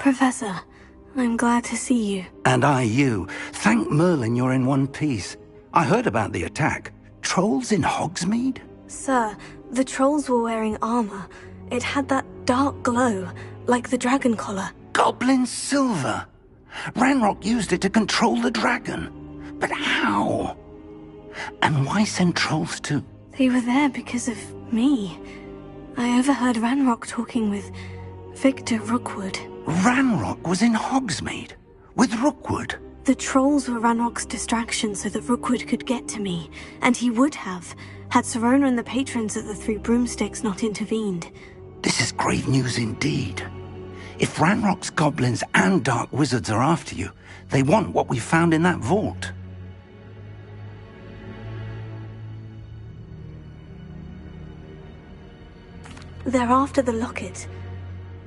Professor, I'm glad to see you. And I you. Thank Merlin you're in one piece. I heard about the attack. Trolls in Hogsmeade? Sir, the trolls were wearing armor. It had that dark glow, like the dragon collar. Goblin silver! Ranrock used it to control the dragon. But how? And why send trolls to... They were there because of me. I overheard Ranrock talking with Victor Rookwood. Ranrock was in Hogsmeade? With Rookwood? The trolls were Ranrock's distraction so that Rookwood could get to me. And he would have, had Serona and the patrons at the Three Broomsticks not intervened. This is grave news indeed. If Ranrock's goblins and dark wizards are after you, they want what we found in that vault. They're after the locket.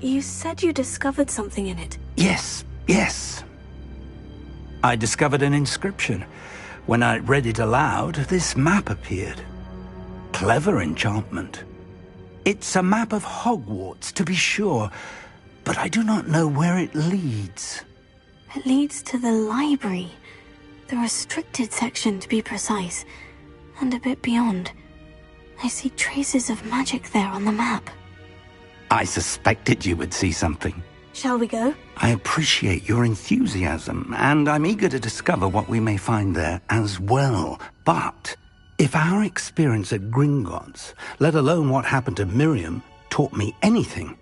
You said you discovered something in it. Yes. I discovered an inscription. When I read it aloud, this map appeared. Clever enchantment. It's a map of Hogwarts, to be sure, but I do not know where it leads. It leads to the library. The restricted section, to be precise. And a bit beyond. I see traces of magic there on the map. I suspected you would see something. Shall we go? I appreciate your enthusiasm, and I'm eager to discover what we may find there as well. But if our experience at Gringotts, let alone what happened to Miriam, taught me anything,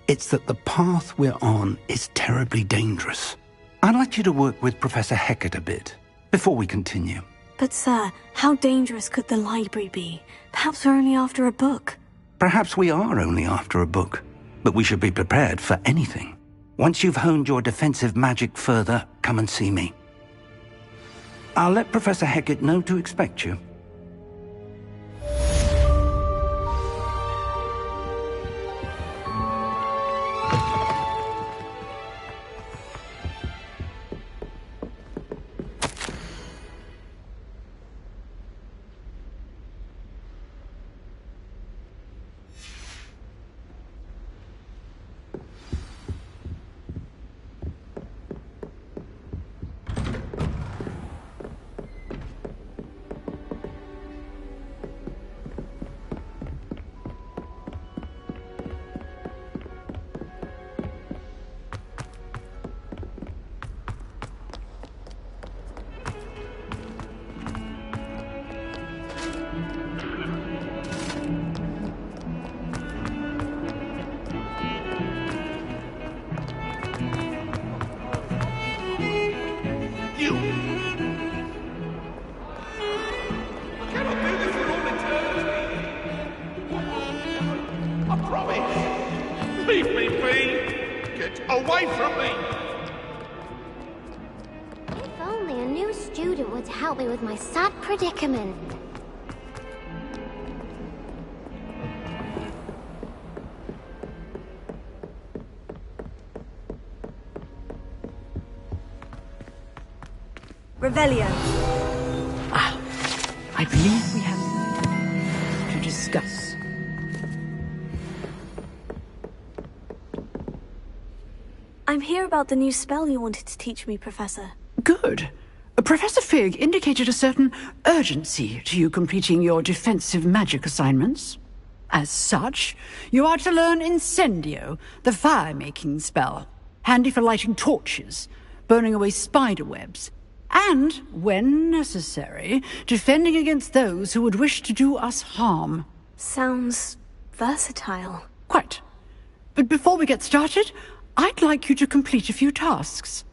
it's that the path we're on is terribly dangerous. I'd like you to work with Professor Hecat a bit, before we continue. But sir, how dangerous could the library be? Perhaps we're only after a book. Perhaps we are only after a book, but we should be prepared for anything. Once you've honed your defensive magic further, come and see me. I'll let Professor Hecat know to expect you. Away from me! If only a new student would help me with my sad predicament. Revelio. I believe we have to discuss. I'm here about the new spell you wanted to teach me, Professor. Good. Professor Fig indicated a certain urgency to you completing your defensive magic assignments. As such, you are to learn Incendio, the fire-making spell, handy for lighting torches, burning away spider webs, and, when necessary, defending against those who would wish to do us harm. Sounds versatile. Quite. But before we get started, I'd like you to complete a few tasks.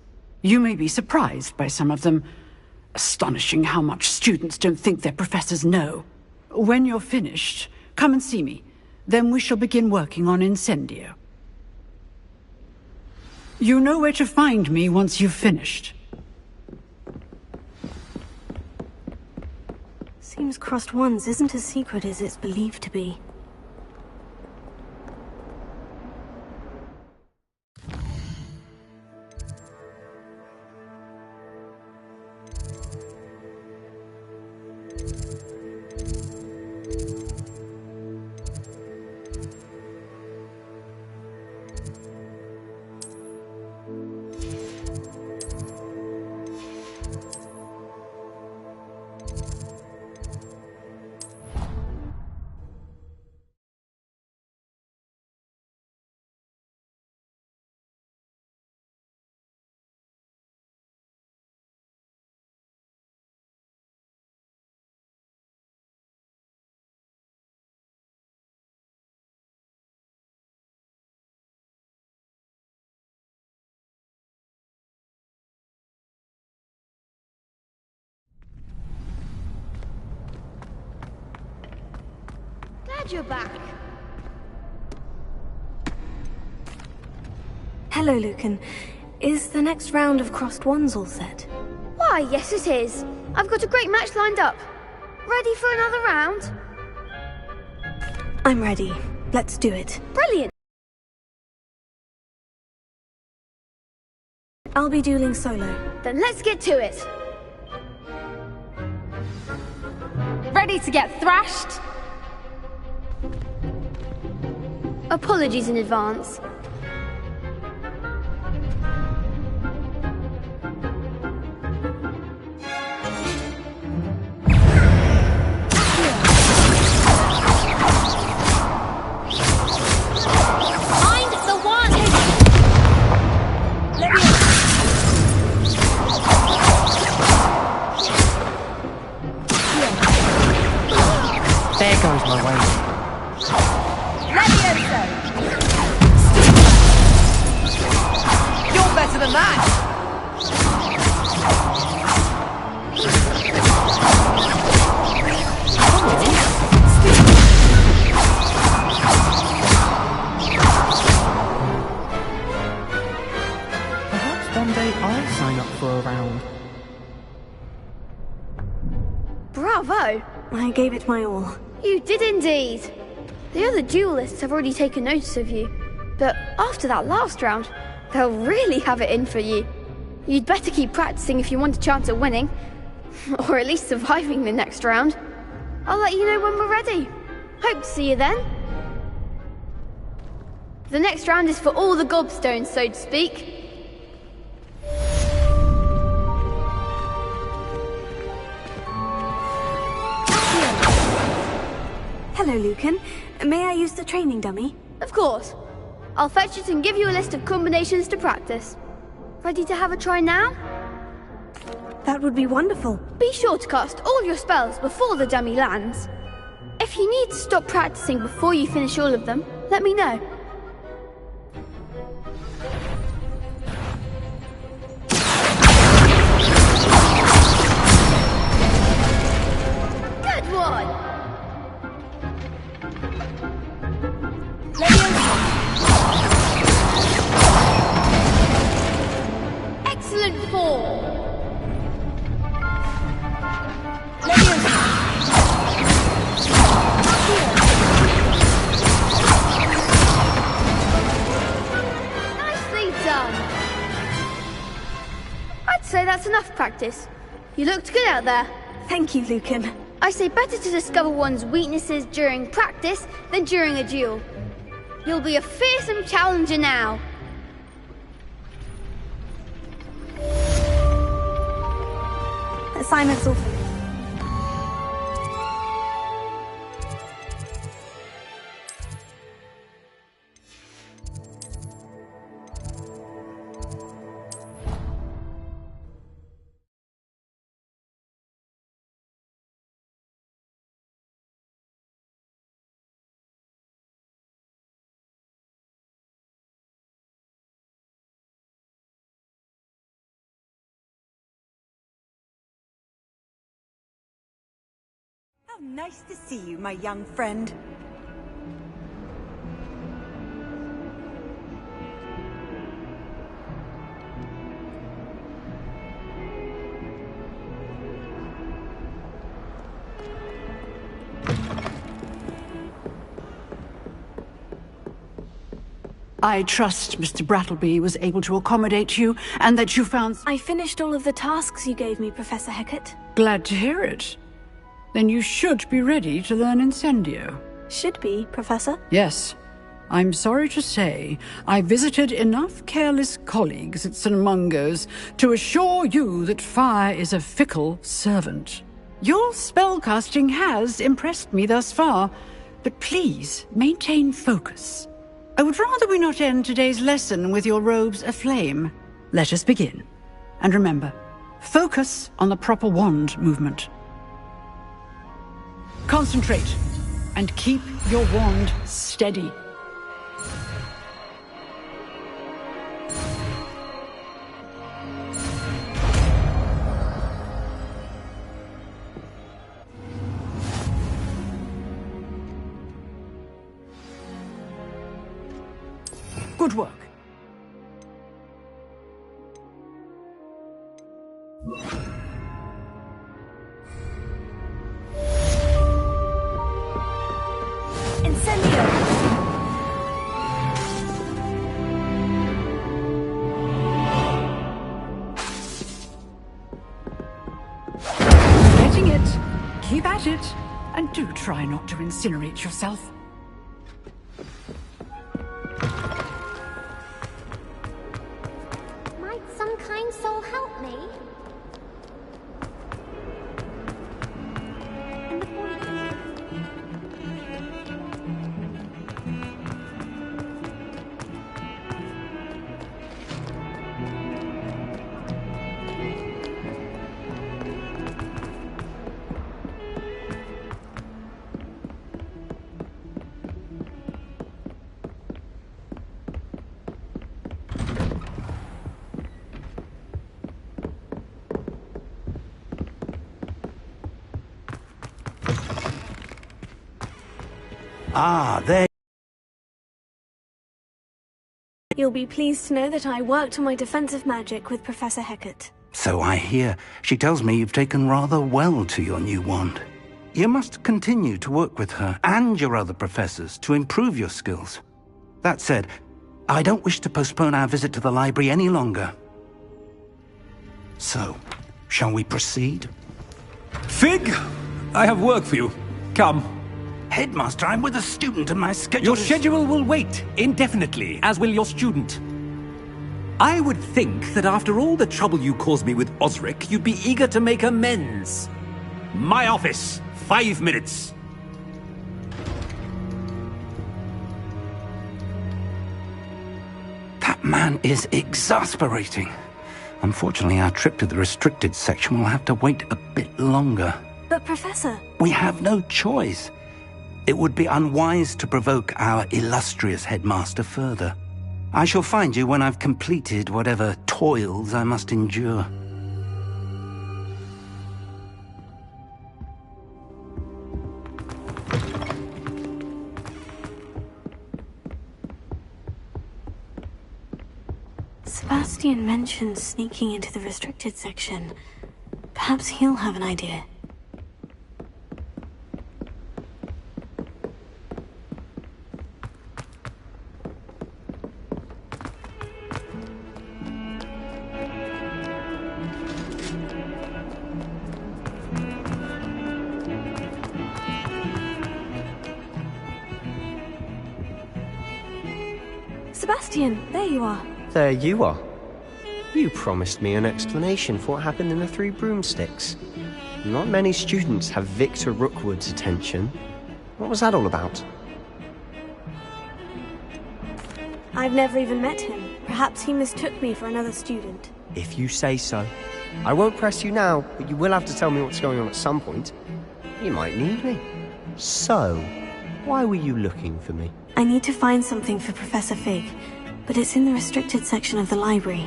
You may be surprised by some of them. Astonishing how much students don't think their professors know. When you're finished, come and see me. Then we shall begin working on Incendio. You know where to find me once you've finished. Seems crossed ones isn't as secret as it's believed to be. Glad you're back. Hello, Lucan. Is the next round of Crossed Wands all set? Why, yes it is. I've got a great match lined up. Ready for another round? I'm ready. Let's do it. Brilliant. I'll be dueling solo. Then let's get to it. Ready to get thrashed? Apologies in advance. Find the one! There goes my way. Levioso! You're better than that! Perhaps one day I'll sign up for a round. Bravo! I gave it my all. You did indeed. The other duelists have already taken notice of you. But after that last round, they'll really have it in for you. You'd better keep practicing if you want a chance at winning. Or at least surviving the next round. I'll let you know when we're ready. Hope to see you then. The next round is for all the gobstones, so to speak. Hello, Lucan. May I use the training dummy? Of course. I'll fetch it and give you a list of combinations to practice. Ready to have a try now? That would be wonderful. Be sure to cast all your spells before the dummy lands. If you need to stop practicing before you finish all of them, let me know. Good one! Excellent form! Nicely done! I'd say that's enough practice. You looked good out there. Thank you, Lucan. I say better to discover one's weaknesses during practice than during a duel. You'll be a fearsome challenger now. Assignment's all finished. How nice to see you, my young friend. I trust Mr. Brattleby was able to accommodate you, and that you found... I finished all of the tasks you gave me, Professor Hecat. Glad to hear it. Then you should be ready to learn Incendio. Should be, Professor. Yes. I'm sorry to say, I visited enough careless colleagues at St. Mungo's to assure you that fire is a fickle servant. Your spellcasting has impressed me thus far, but please maintain focus. I would rather we not end today's lesson with your robes aflame. Let us begin. And remember, focus on the proper wand movement. Concentrate, and keep your wand steady. Good work. Incendio! Getting it. Keep at it. And do try not to incinerate yourself. Might some kind soul help me? And the point Ah, there. You'll be pleased to know that I worked on my defensive magic with Professor Hecat. So I hear. She tells me you've taken rather well to your new wand. You must continue to work with her and your other professors to improve your skills. That said, I don't wish to postpone our visit to the library any longer. So, shall we proceed? Fig, I have work for you. Come. Headmaster, I'm with a student and my schedule Your is... schedule will wait indefinitely, as will your student. I would think that after all the trouble you caused me with Osric, you'd be eager to make amends. My office, 5 minutes. That man is exasperating. Unfortunately, our trip to the restricted section will have to wait a bit longer. But Professor... We have no choice. It would be unwise to provoke our illustrious headmaster further. I shall find you when I've completed whatever toils I must endure. Sebastian mentioned sneaking into the restricted section. Perhaps he'll have an idea. Sebastian, there you are. There you are. You promised me an explanation for what happened in the Three Broomsticks. Not many students have Victor Rookwood's attention. What was that all about? I've never even met him. Perhaps he mistook me for another student. If you say so. I won't press you now, but you will have to tell me what's going on at some point. You might need me. So, why were you looking for me? I need to find something for Professor Fig, but it's in the restricted section of the library.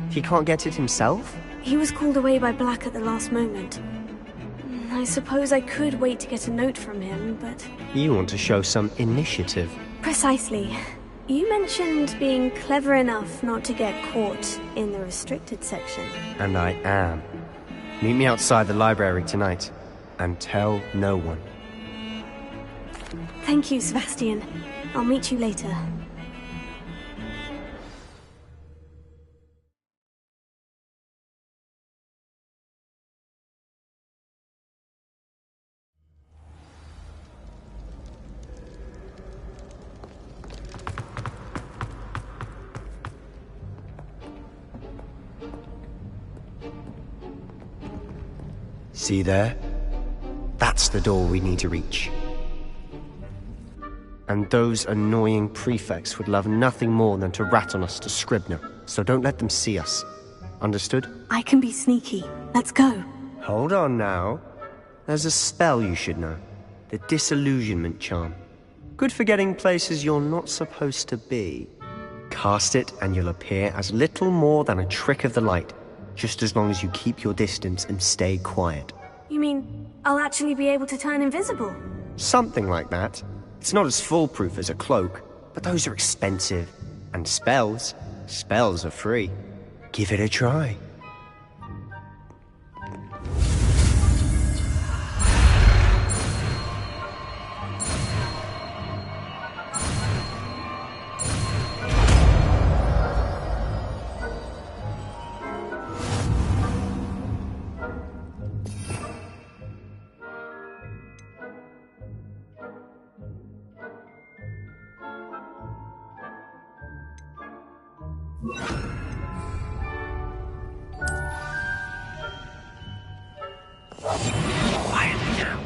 He can't get it himself? He was called away by Black at the last moment. I suppose I could wait to get a note from him, but... You want to show some initiative. Precisely. You mentioned being clever enough not to get caught in the restricted section. And I am. Meet me outside the library tonight, and tell no one. Thank you, Sebastian. I'll meet you later. See there? That's the door we need to reach. And those annoying prefects would love nothing more than to rat on us to Scribner, so don't let them see us. Understood? I can be sneaky. Let's go. Hold on now. There's a spell you should know. The Disillusionment Charm. Good for getting places you're not supposed to be. Cast it and you'll appear as little more than a trick of the light, just as long as you keep your distance and stay quiet. You mean I'll actually be able to turn invisible? Something like that. It's not as foolproof as a cloak, but those are expensive. And spells are free. Give it a try. Quietly now.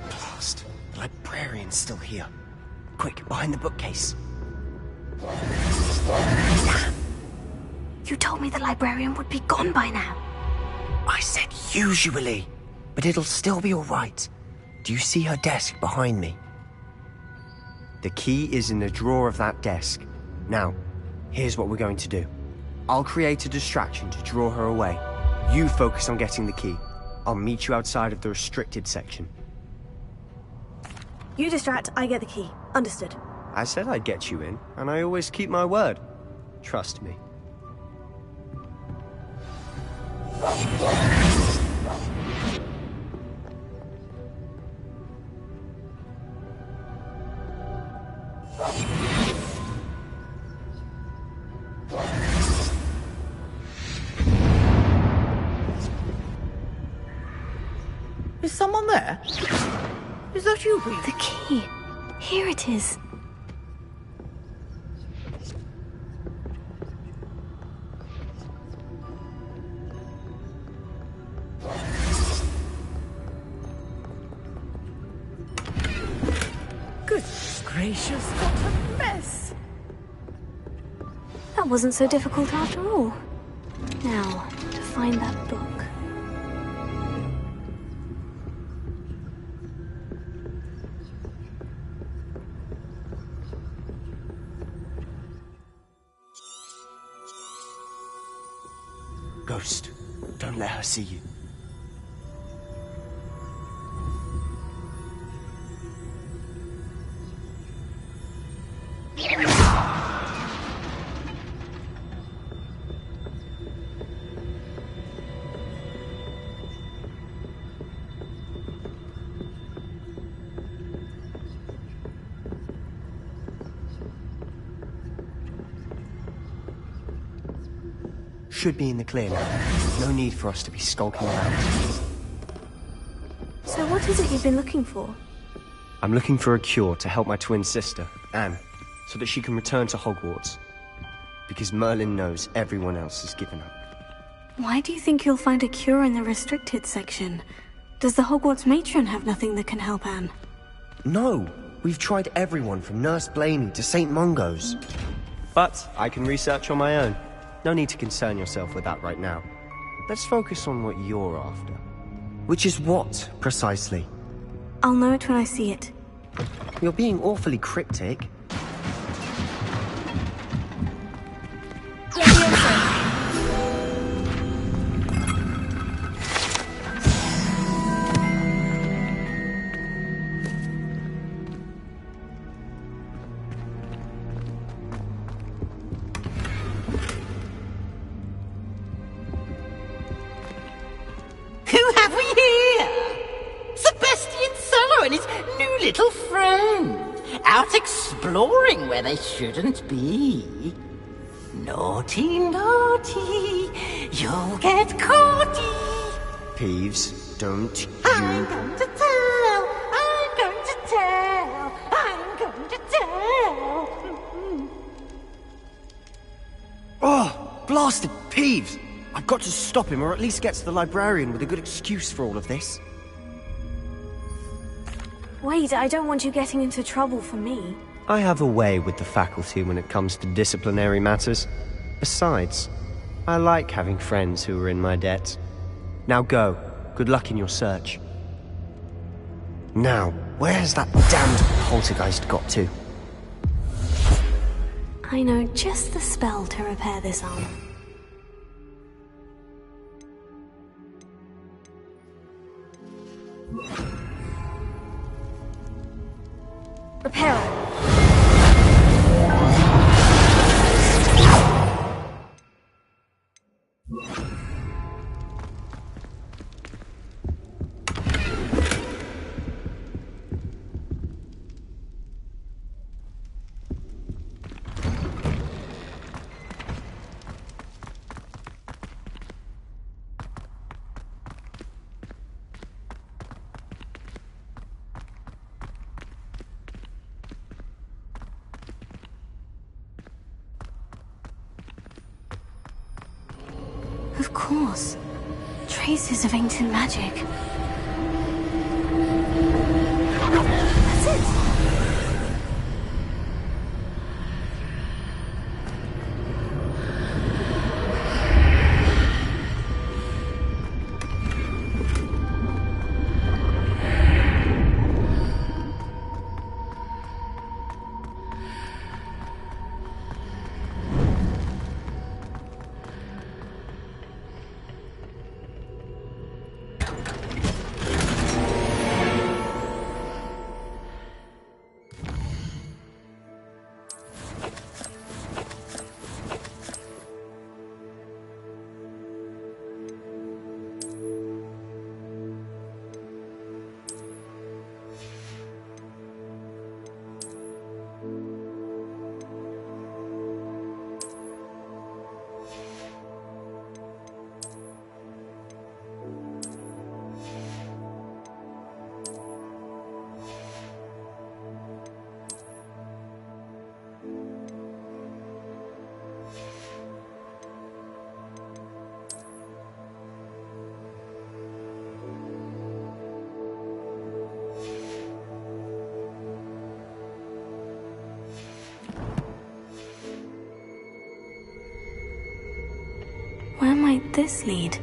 Blast. The librarian's still here. Quick, behind the bookcase. Damn. You told me the librarian would be gone by now. I said usually, but it'll still be all right. Do you see her desk behind me? The key is in the drawer of that desk. Now, here's what we're going to do. I'll create a distraction to draw her away. You focus on getting the key. I'll meet you outside of the restricted section. You distract, I get the key. Understood. I said I'd get you in, and I always keep my word. Trust me. Is someone there? Is that you, Reed? The key. Here it is. Goodness gracious, what a mess! That wasn't so difficult after all. Now, to find that book. Ghost, don't let her see you. Should be in the clear now. No need for us to be skulking around. So what is it you've been looking for? I'm looking for a cure to help my twin sister, Anne, so that she can return to Hogwarts. Because Merlin knows everyone else has given up. Why do you think you'll find a cure in the restricted section? Does the Hogwarts matron have nothing that can help Anne? No! We've tried everyone from Nurse Blaney to St. Mungo's. But I can research on my own. No need to concern yourself with that right now. Let's focus on what you're after. Which is what, precisely? I'll know it when I see it. You're being awfully cryptic. Who have we here? Sebastian Sallow and his new little friend, out exploring where they shouldn't be. Naughty, naughty, you'll get caughty. Peeves, don't you... I'm going to tell, I'm going to tell, I'm going to tell. Oh, blasted Peeves! I've got to stop him, or at least get to the librarian with a good excuse for all of this. Wait, I don't want you getting into trouble for me. I have a way with the faculty when it comes to disciplinary matters. Besides, I like having friends who are in my debt. Now go. Good luck in your search. Now, where's that damned poltergeist got to? I know just the spell to repair this armor. Reparo. Of course. Traces of ancient magic. That's it! Where might this lead?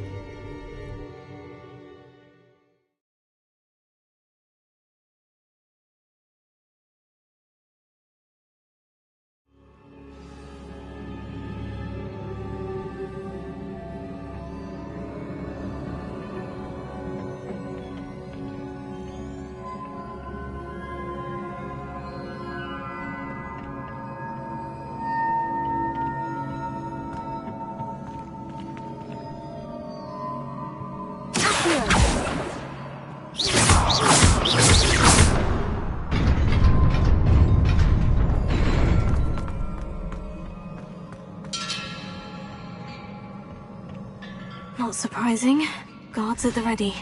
Not surprising. Guards at the ready.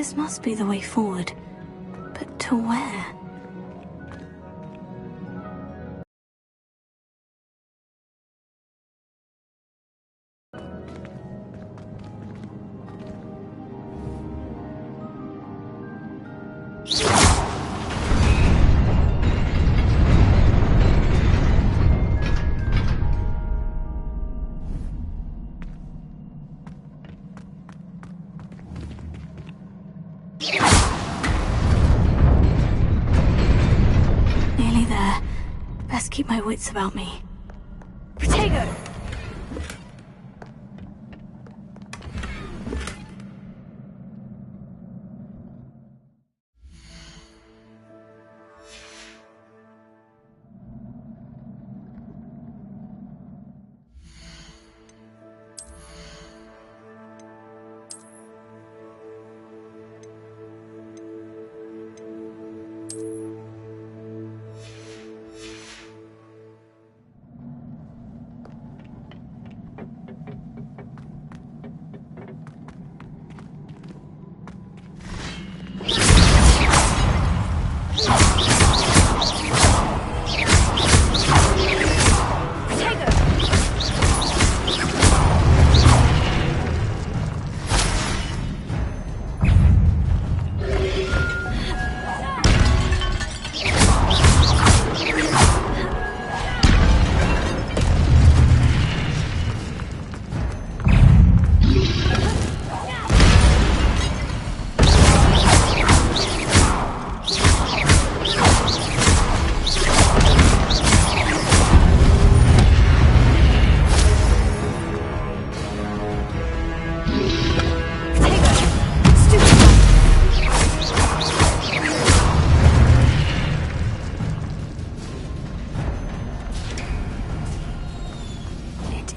This must be the way forward. But to where? Nearly there. Best keep my wits about me. Protego!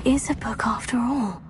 Is a book after all.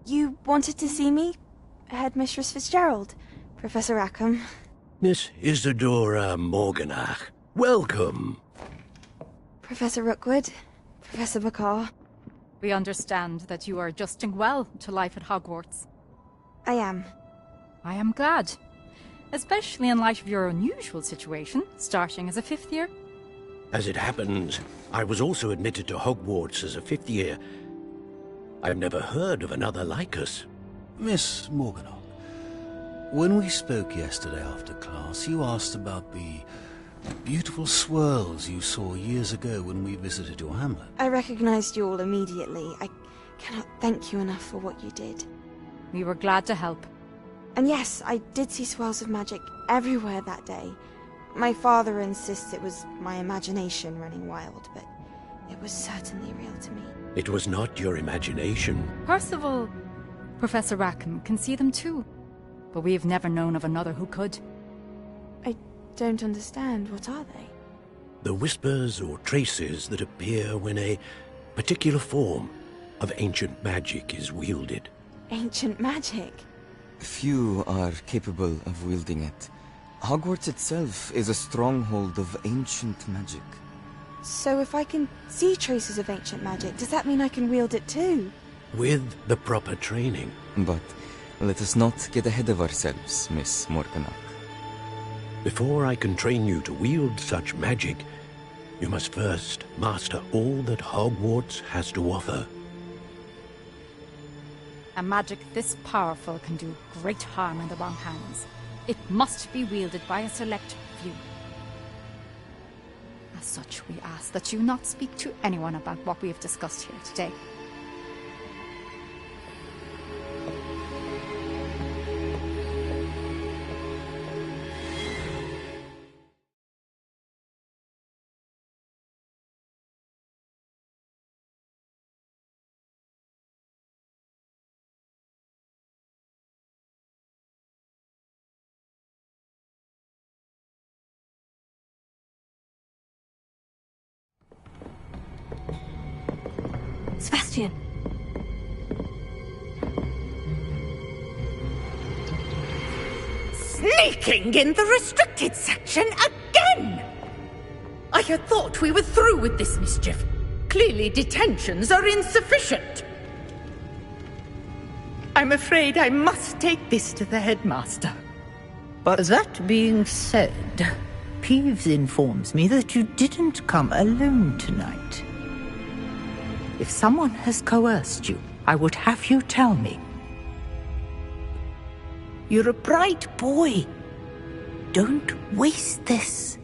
You wanted to see me? Headmistress Fitzgerald? Professor Rackham? Miss Isadora Morganach, welcome. Professor Rookwood? Professor McCaw? We understand that you are adjusting well to life at Hogwarts. I am. I am glad. Especially in light of your unusual situation, starting as a 5th year. As it happens, I was also admitted to Hogwarts as a fifth year. I've never heard of another like us. Miss Morganock, when we spoke yesterday after class, you asked about the beautiful swirls you saw years ago when we visited your hamlet. I recognized you all immediately. I cannot thank you enough for what you did. We were glad to help. And yes, I did see swirls of magic everywhere that day. My father insists it was my imagination running wild, but it was certainly real to me. It was not your imagination. Percival, Professor Rackham can see them too. But we've never known of another who could. I don't understand. What are they? The whispers or traces that appear when a particular form of ancient magic is wielded. Ancient magic? Few are capable of wielding it. Hogwarts itself is a stronghold of ancient magic. So if I can see traces of ancient magic, does that mean I can wield it too? With the proper training. But let us not get ahead of ourselves, Miss Morganock. Before I can train you to wield such magic, you must first master all that Hogwarts has to offer. A magic this powerful can do great harm in the wrong hands. It must be wielded by a select few. As such, we ask that you not speak to anyone about what we have discussed here today. Sebastian. Sneaking in the restricted section again! I had thought we were through with this mischief. Clearly detentions are insufficient. I'm afraid I must take this to the headmaster. But that being said, Peeves informs me that you didn't come alone tonight. If someone has coerced you, I would have you tell me. You're a bright boy. Don't waste this.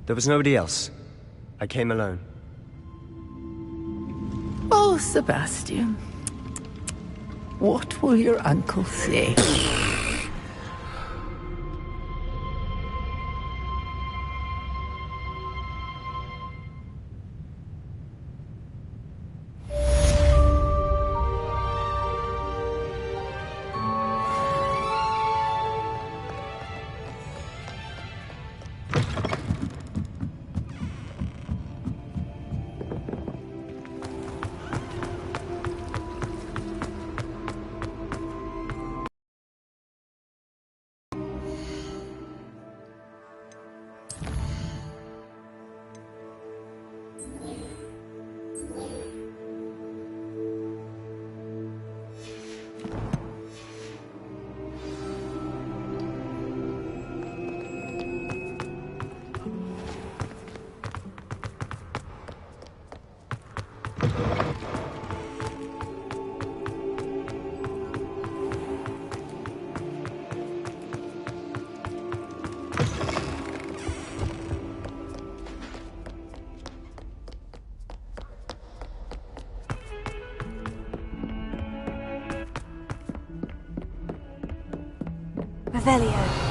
there was nobody else. I came alone. Oh, Sebastian. What will your uncle say? Revelio.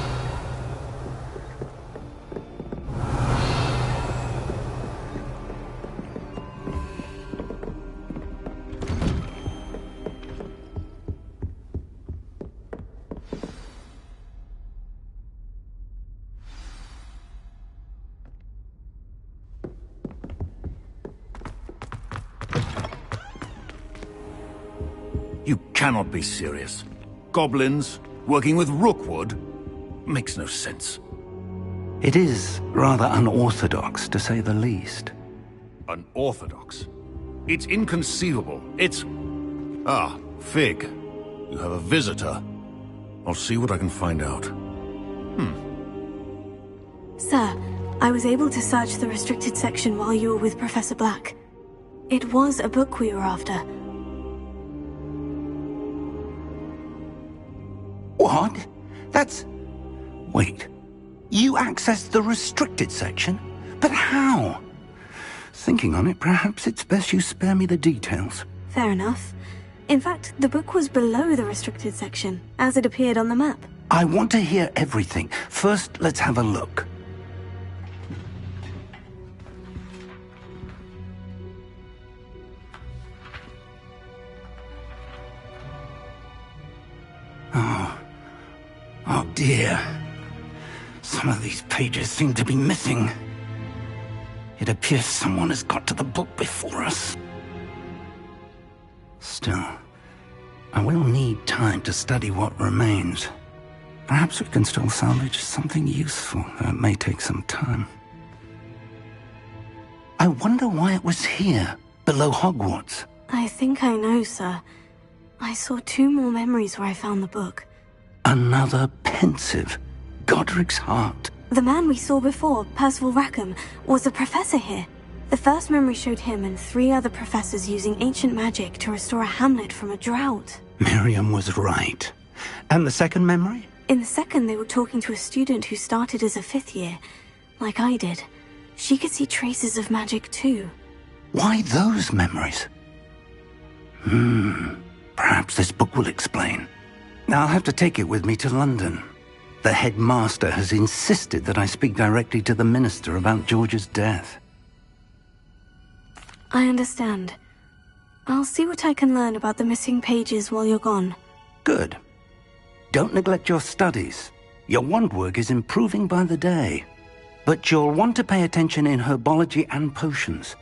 You cannot be serious. Goblins working with Rookwood? Makes no sense. It is rather unorthodox, to say the least. Unorthodox? It's inconceivable. It's... Ah, Fig. You have a visitor. I'll see what I can find out. Sir, I was able to search the restricted section while you were with Professor Black. It was a book we were after. What? That's... Wait. You accessed the restricted section? But how? Thinking on it, perhaps it's best you spare me the details. Fair enough. In fact, the book was below the restricted section, as it appeared on the map. I want to hear everything. First, let's have a look. Oh dear. Some of these pages seem to be missing. It appears someone has got to the book before us. Still, I will need time to study what remains. Perhaps we can still salvage something useful, though it may take some time. I wonder why it was here, below Hogwarts. I think I know, sir. I saw 2 more memories where I found the book. Another pensive. Godric's heart. The man we saw before, Percival Rackham, was a professor here. The first memory showed him and 3 other professors using ancient magic to restore a hamlet from a drought. Miriam was right. And the second memory? In the second, they were talking to a student who started as a 5th year, like I did. She could see traces of magic too. Why those memories? Perhaps this book will explain. I'll have to take it with me to London. The headmaster has insisted that I speak directly to the minister about George's death. I understand. I'll see what I can learn about the missing pages while you're gone. Good. Don't neglect your studies. Your wand work is improving by the day. But you'll want to pay attention in herbology and potions.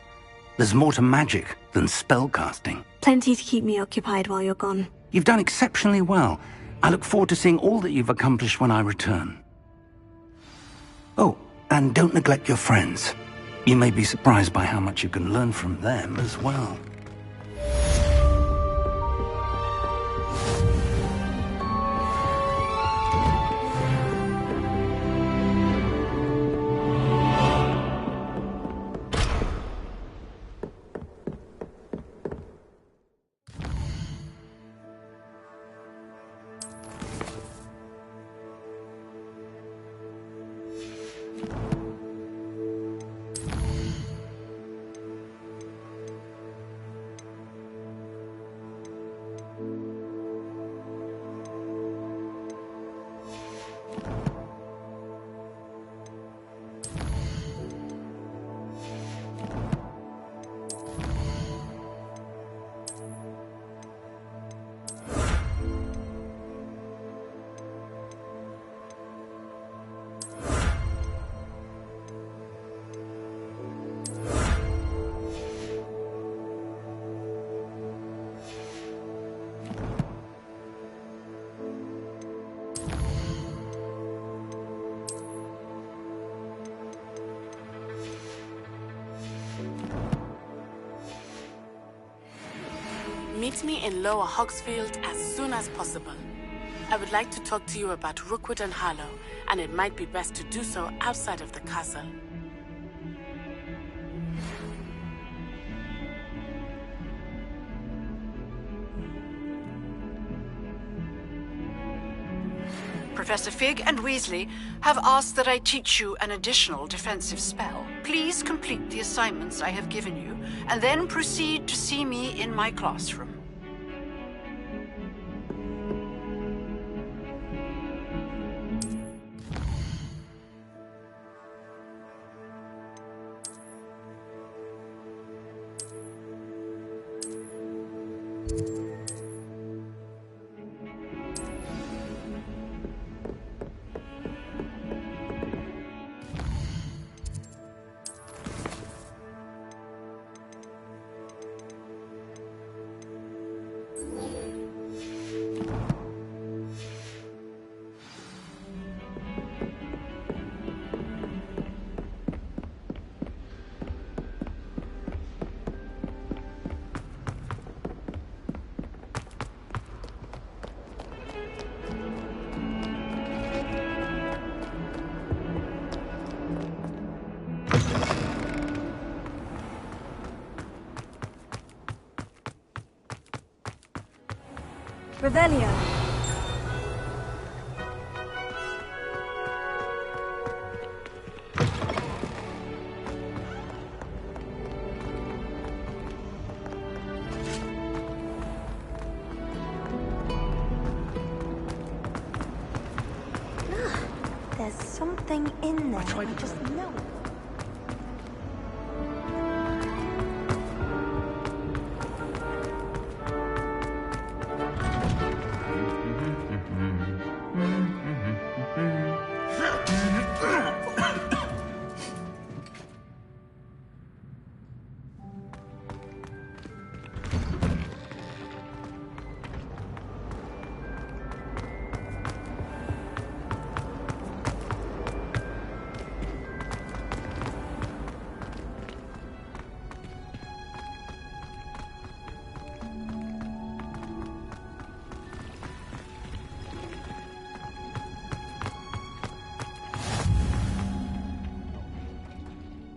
There's more to magic than spellcasting. Plenty to keep me occupied while you're gone. You've done exceptionally well. I look forward to seeing all that you've accomplished when I return. Oh, and don't neglect your friends. You may be surprised by how much you can learn from them as well. Meet me in Lower Hogsfield as soon as possible. I would like to talk to you about Rookwood and Harlow, and it might be best to do so outside of the castle. Professor Fig and Weasley have asked that I teach you an additional defensive spell. Please complete the assignments I have given you, and then proceed to see me in my classroom. Revelio. There's something in there. I just know it.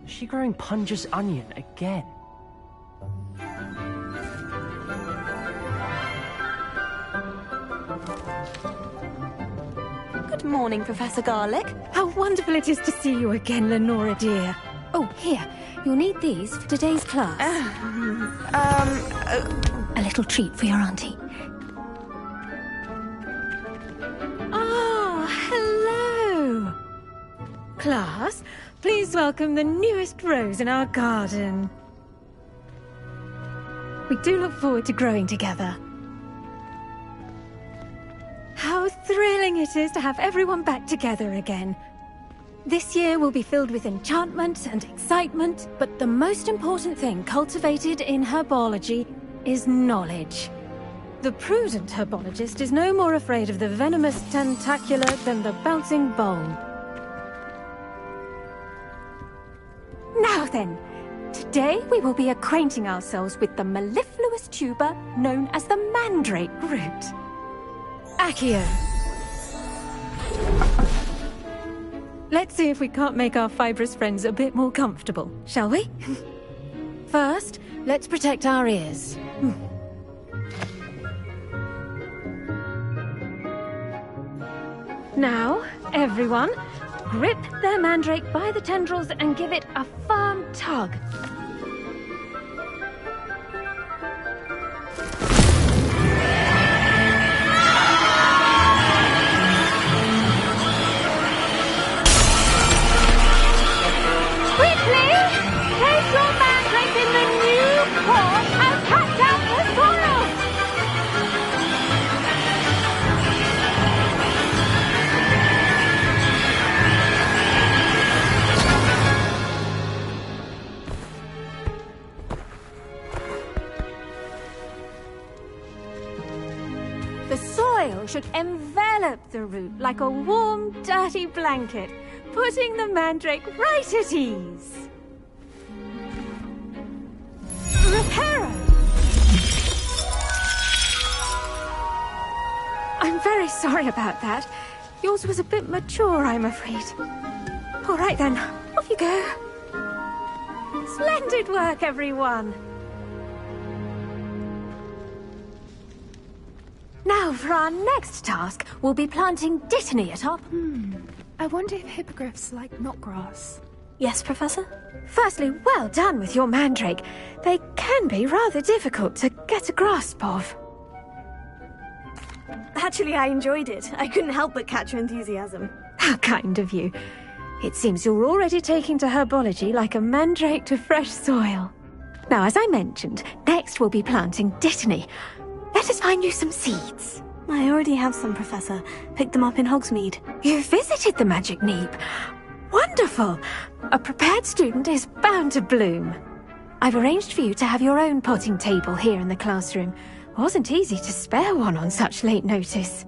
Is she growing Punja's onion again? Good morning, Professor Garlic. How wonderful it is to see you again, Lenora dear. Oh, here. You'll need these for today's class. A little treat for your auntie. Ah, hello. Class, please welcome the newest rose in our garden. We do look forward to growing together. How thrilling it is to have everyone back together again. This year will be filled with enchantment and excitement, but the most important thing cultivated in herbology is knowledge. The prudent herbologist is no more afraid of the venomous tentacula than the bouncing bowl. Now then, today we will be acquainting ourselves with the mellifluous tuber known as the mandrake root. Accio. Let's see if we can't make our fibrous friends a bit more comfortable, shall we? First, let's protect our ears. Now, everyone, grip their mandrake by the tendrils and give it a firm tug. Quickly! Place your mandrake in the new pot and cut down the soil! The soil should envelop the root like a warm, dirty blanket, putting the mandrake right at ease. Reparo! I'm very sorry about that. Yours was a bit mature, I'm afraid. All right then, off you go. Splendid work, everyone. Now, for our next task, we'll be planting dittany at our... I wonder if hippogriffs like knotgrass. Yes, Professor? Firstly, well done with your mandrake. They can be rather difficult to get a grasp of. Actually, I enjoyed it. I couldn't help but catch your enthusiasm. How kind of you. It seems you're already taking to herbology like a mandrake to fresh soil. Now, as I mentioned, next we'll be planting dittany. Let us find you some seeds. I already have some, Professor. Picked them up in Hogsmeade. You visited the Magic Neep. Wonderful! A prepared student is bound to bloom. I've arranged for you to have your own potting table here in the classroom. Wasn't easy to spare one on such late notice.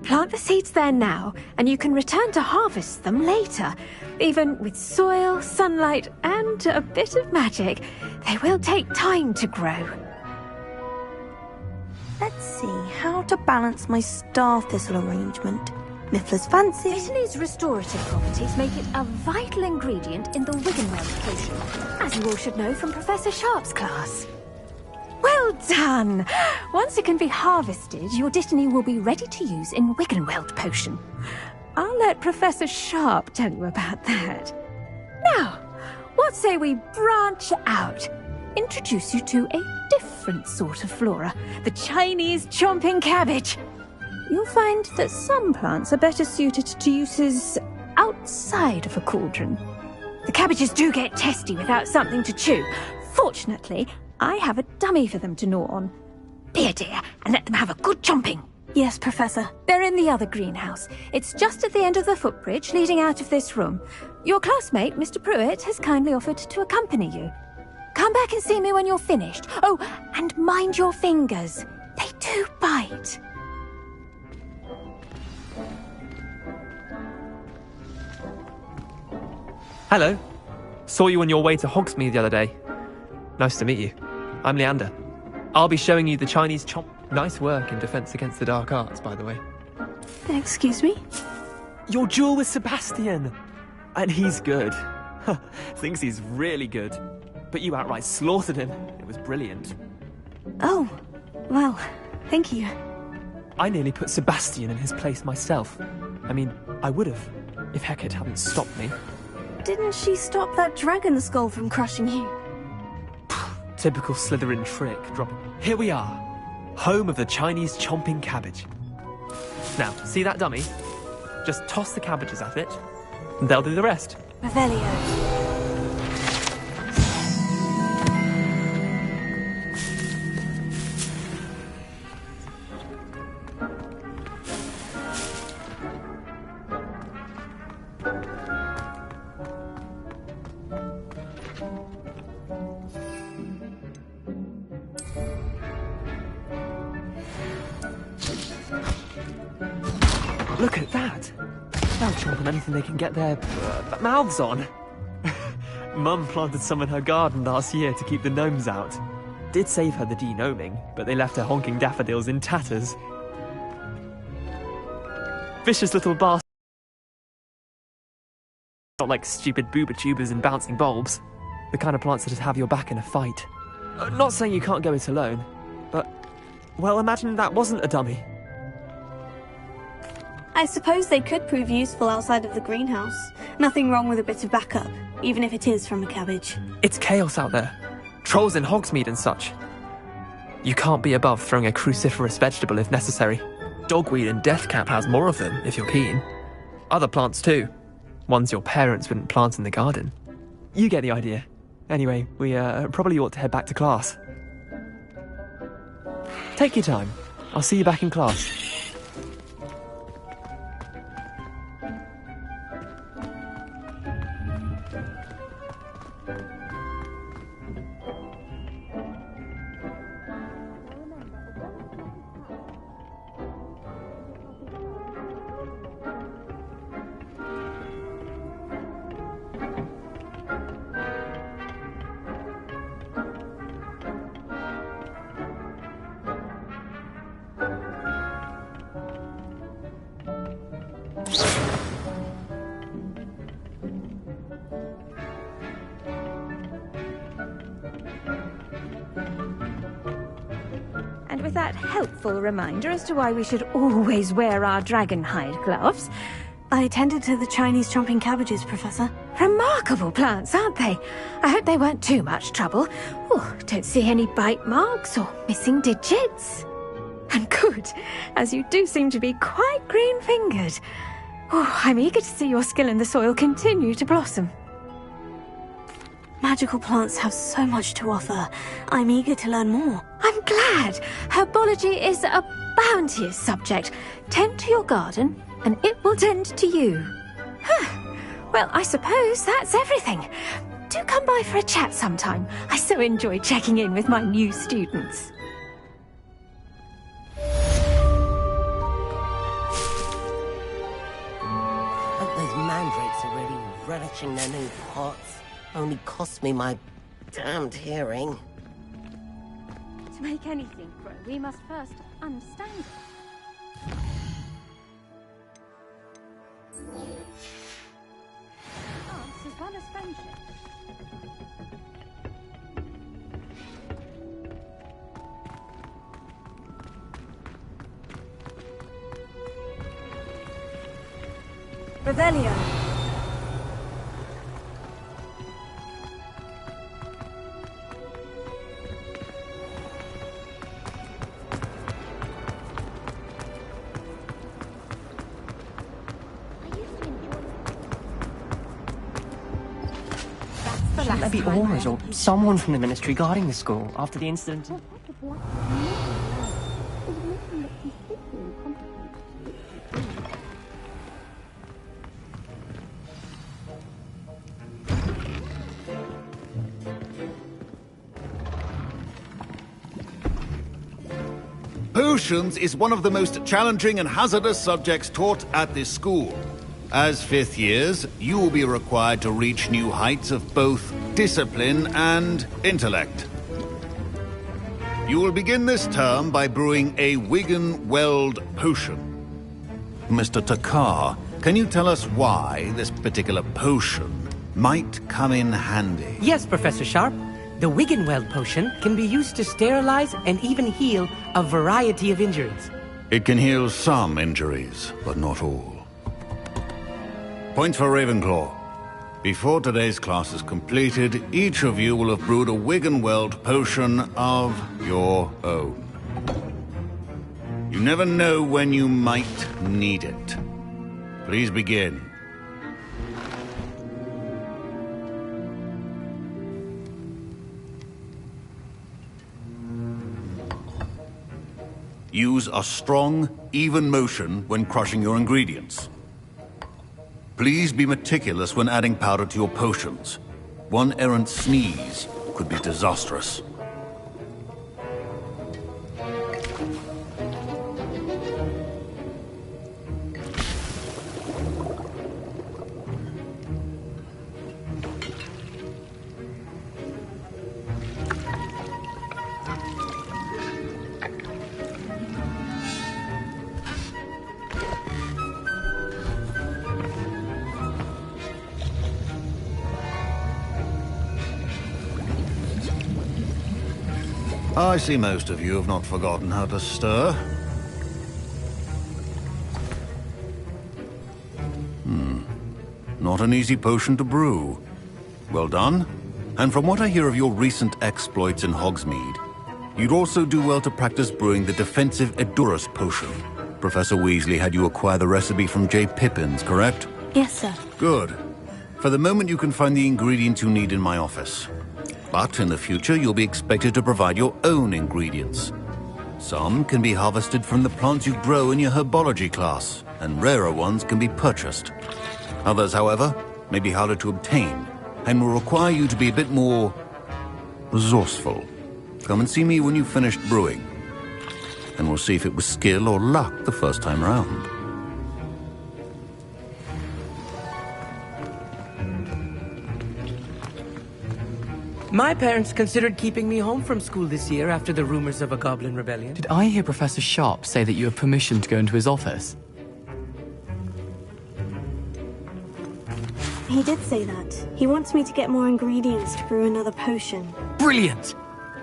Plant the seeds there now, and you can return to harvest them later. Even with soil, sunlight, and a bit of magic, they will take time to grow. Let's see how to balance my star thistle arrangement. Miffler's fancy. Dittany's restorative properties make it a vital ingredient in the Wiggenweld potion, as you all should know from Professor Sharp's class. Well done! Once it can be harvested, your Dittany will be ready to use in Wiggenweld potion. I'll let Professor Sharp tell you about that. Now, what say we branch out? Introduce you to a different sort of flora, the Chinese chomping cabbage. You'll find that some plants are better suited to uses outside of a cauldron. The cabbages do get testy without something to chew. Fortunately, I have a dummy for them to gnaw on. Be a dear and let them have a good chomping. Yes, Professor. They're in the other greenhouse. It's just at the end of the footbridge leading out of this room. Your classmate, Mr. Pruitt, has kindly offered to accompany you. Come back and see me when you're finished. Oh, and mind your fingers. They do bite. Hello. Saw you on your way to Hogsmeade the other day. Nice to meet you. I'm Leander. I'll be showing you the Chinese chomp. Nice work in Defense Against the Dark Arts, by the way. Excuse me? Your duel with Sebastian! And he's good. Thinks he's really good. But you outright slaughtered him. It was brilliant. Oh, well, thank you. I nearly put Sebastian in his place myself. I mean, I would have, if Hecate hadn't stopped me. Didn't she stop that dragon skull from crushing you? Typical Slytherin trick. Drop it. Here we are. Home of the Chinese chomping cabbage. Now, see that dummy? Just toss the cabbages at it, and they'll do the rest. Revelio. Look at that! They'll chomp on anything they can get their mouths on. Mum planted some in her garden last year to keep the gnomes out. Did save her the de-gnoming, but they left her honking daffodils in tatters. Vicious little bastards. Not like stupid booba tubers and bouncing bulbs. The kind of plants that'd have your back in a fight. Not saying you can't go it alone, but, well, imagine that wasn't a dummy. I suppose they could prove useful outside of the greenhouse. Nothing wrong with a bit of backup, even if it is from a cabbage. It's chaos out there. Trolls in Hogsmeade and such. You can't be above throwing a cruciferous vegetable if necessary. Dogweed and deathcap has more of them, if you're keen. Other plants too. Ones your parents wouldn't plant in the garden. You get the idea. Anyway, we probably ought to head back to class. Take your time. I'll see you back in class. And with that helpful reminder as to why we should always wear our dragon hide gloves, I attended to the Chinese chomping cabbages, Professor. Remarkable plants, aren't they? I hope they weren't too much trouble. Oh, don't see any bite marks or missing digits. And good, as you do seem to be quite green-fingered. Oh, I'm eager to see your skill in the soil continue to blossom. Magical plants have so much to offer. I'm eager to learn more. I'm glad. Herbology is a bounteous subject. Tend to your garden, and it will tend to you. Well, I suppose that's everything. Do come by for a chat sometime. I so enjoy checking in with my new students. Hope those mandrakes are really relishing their new pots. Only cost me my damned hearing. To make anything grow, we must first understand it. Arts as well as friendship. Revelio. Shouldn't there be aurors or someone from the ministry guarding the school after the incident? Potions is one of the most challenging and hazardous subjects taught at this school. As fifth years, you will be required to reach new heights of both discipline and intellect. You will begin this term by brewing a Wigan-Weld potion. Mr. Takar, can you tell us why this particular potion might come in handy? Yes, Professor Sharp. The Wigan-Weld potion can be used to sterilize and even heal a variety of injuries. It can heal some injuries, but not all. Points for Ravenclaw. Before today's class is completed, each of you will have brewed a Wigan-Weld potion of your own. You never know when you might need it. Please begin. Use a strong, even motion when crushing your ingredients. Please be meticulous when adding powder to your potions. One errant sneeze could be disastrous. I see most of you have not forgotten how to stir. Not an easy potion to brew. Well done. And from what I hear of your recent exploits in Hogsmeade, you'd also do well to practice brewing the defensive Edurus potion. Professor Weasley had you acquire the recipe from J. Pippins, correct? Yes, sir. Good. For the moment, you can find the ingredients you need in my office. But in the future, you'll be expected to provide your own ingredients. Some can be harvested from the plants you grow in your herbology class, and rarer ones can be purchased. Others, however, may be harder to obtain, and will require you to be a bit more resourceful. Come and see me when you've finished brewing, and we'll see if it was skill or luck the first time round. My parents considered keeping me home from school this year after the rumors of a goblin rebellion. Did I hear Professor Sharp say that you have permission to go into his office? He did say that. He wants me to get more ingredients to brew another potion. Brilliant!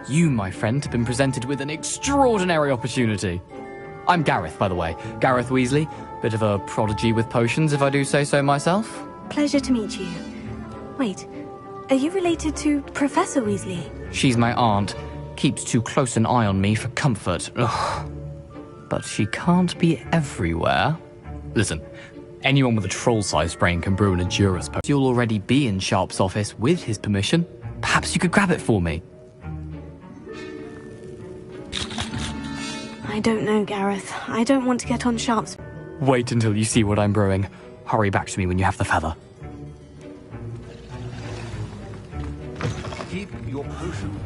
You, my friend, have been presented with an extraordinary opportunity. I'm Gareth, by the way. Gareth Weasley. Bit of a prodigy with potions, if I do say so myself. Pleasure to meet you. Wait, are you related to Professor Weasley? She's my aunt. Keeps too close an eye on me for comfort. Ugh. But she can't be everywhere. Listen, anyone with a troll-sized brain can brew an Edurus potion. You'll already be in Sharp's office with his permission. Perhaps you could grab it for me. I don't know, Gareth. I don't want to get on Sharp's... Wait until you see what I'm brewing. Hurry back to me when you have the feather. Keep your potion.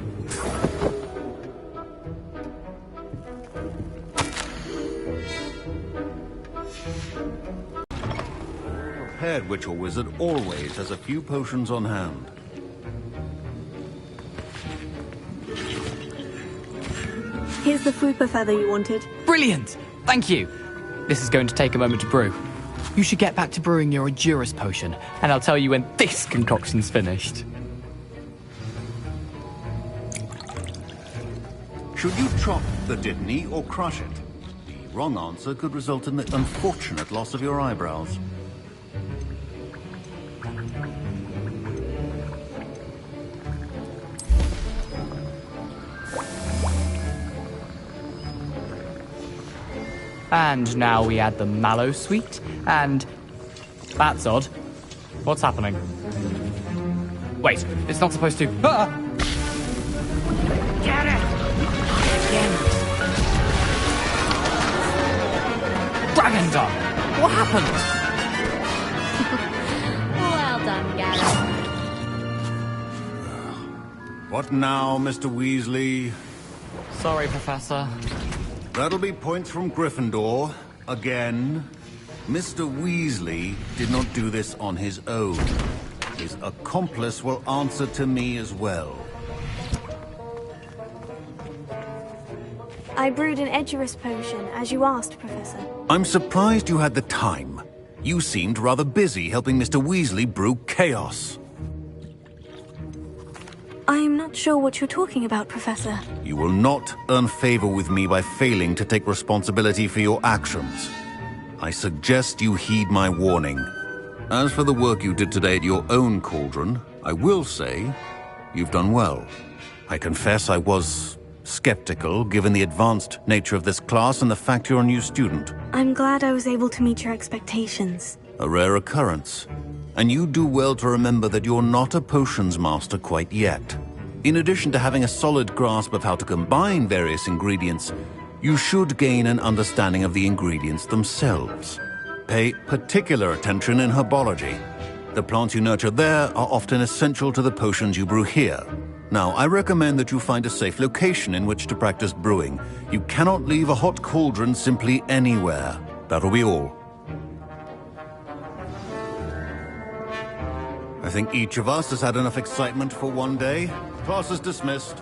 Prepared witch or wizard always has a few potions on hand. Here's the Fupa feather you wanted. Brilliant! Thank you! This is going to take a moment to brew. You should get back to brewing your Edurus potion, and I'll tell you when this concoction's finished. Should you chop the Dittany or crush it? The wrong answer could result in the unfortunate loss of your eyebrows. And now we add the mallow sweet, and... That's odd. What's happening? Wait, it's not supposed to... Ah! Get it! Dragon Dung! What happened? Well done, Gareth. What now, Mr. Weasley? Sorry, Professor. That'll be points from Gryffindor. Again. Mr. Weasley did not do this on his own. His accomplice will answer to me as well. I brewed an Edurus potion, as you asked, Professor. I'm surprised you had the time. You seemed rather busy helping Mr. Weasley brew chaos. I'm not sure what you're talking about, Professor. You will not earn favor with me by failing to take responsibility for your actions. I suggest you heed my warning. As for the work you did today at your own cauldron, I will say you've done well. I confess I was skeptical, given the advanced nature of this class and the fact you're a new student. I'm glad I was able to meet your expectations. A rare occurrence. And you do well to remember that you're not a potions master quite yet. In addition to having a solid grasp of how to combine various ingredients, you should gain an understanding of the ingredients themselves. Pay particular attention in herbology. The plants you nurture there are often essential to the potions you brew here. Now, I recommend that you find a safe location in which to practice brewing. You cannot leave a hot cauldron simply anywhere. That'll be all. I think each of us has had enough excitement for one day. Class is dismissed.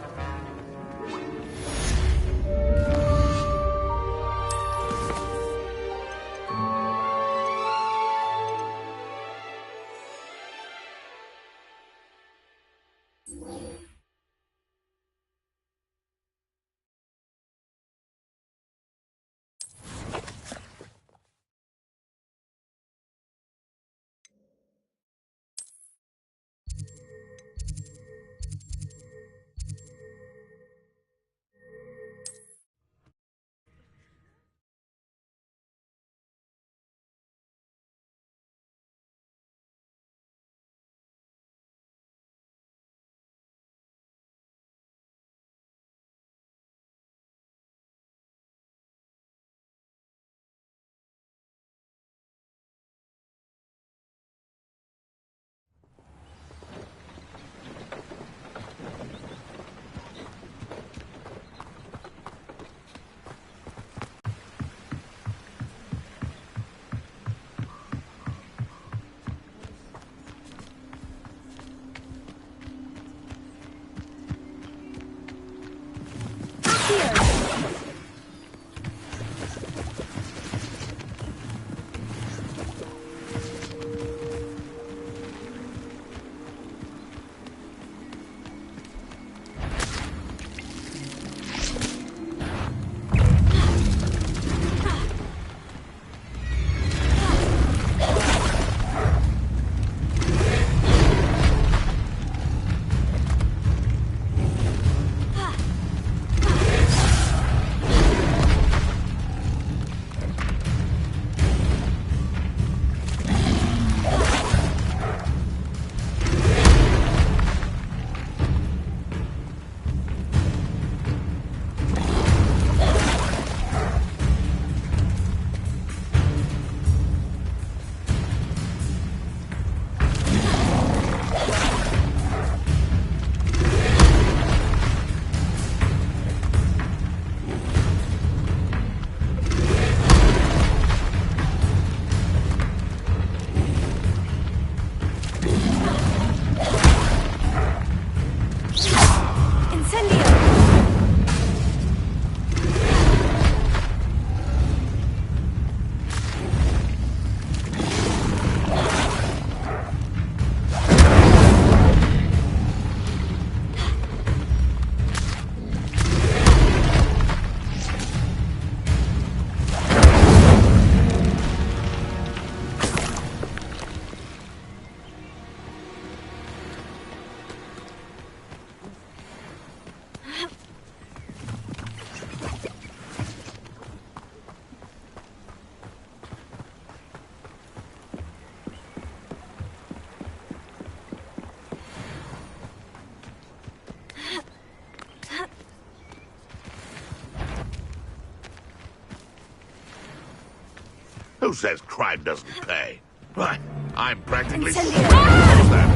Who says crime doesn't pay? Why, I'm practically... Incendio.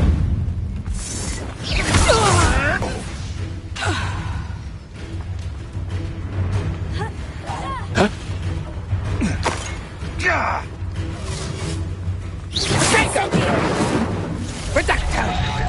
What's that? Huh?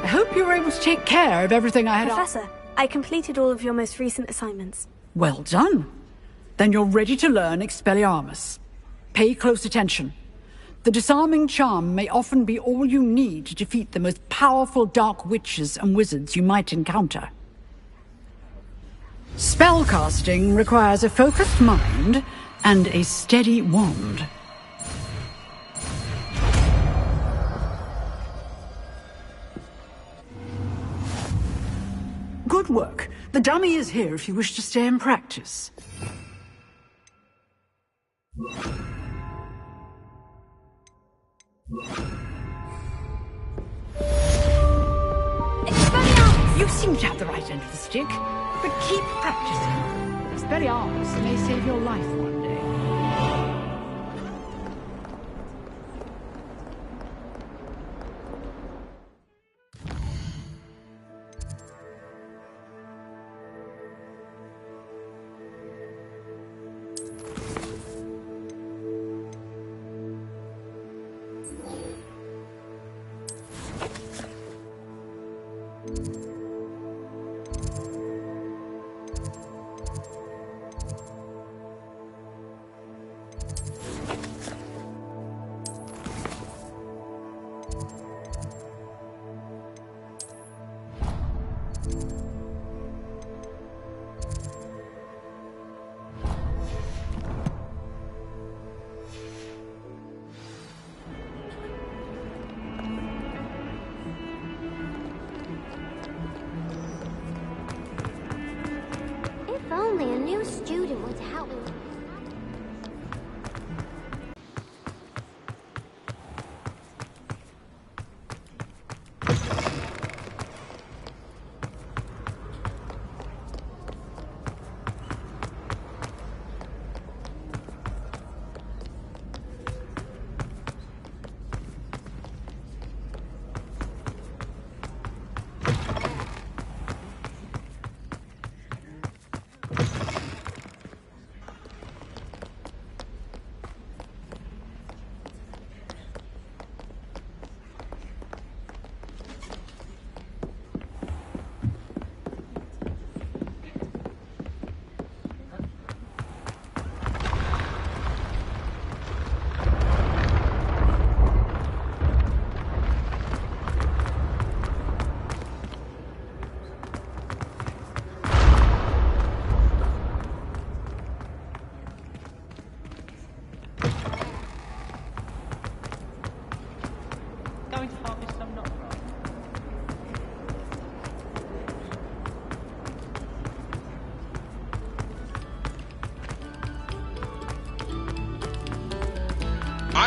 I hope you were able to take care of everything I had Professor, I completed all of your most recent assignments. Well done. Then you're ready to learn Expelliarmus. Pay close attention. The disarming charm may often be all you need to defeat the most powerful dark witches and wizards you might encounter. Spellcasting requires a focused mind and a steady wand. Good work. The dummy is here if you wish to stay and practice. You seem to have the right end of the stick, but keep practicing. Expelliarmus may save your life one day.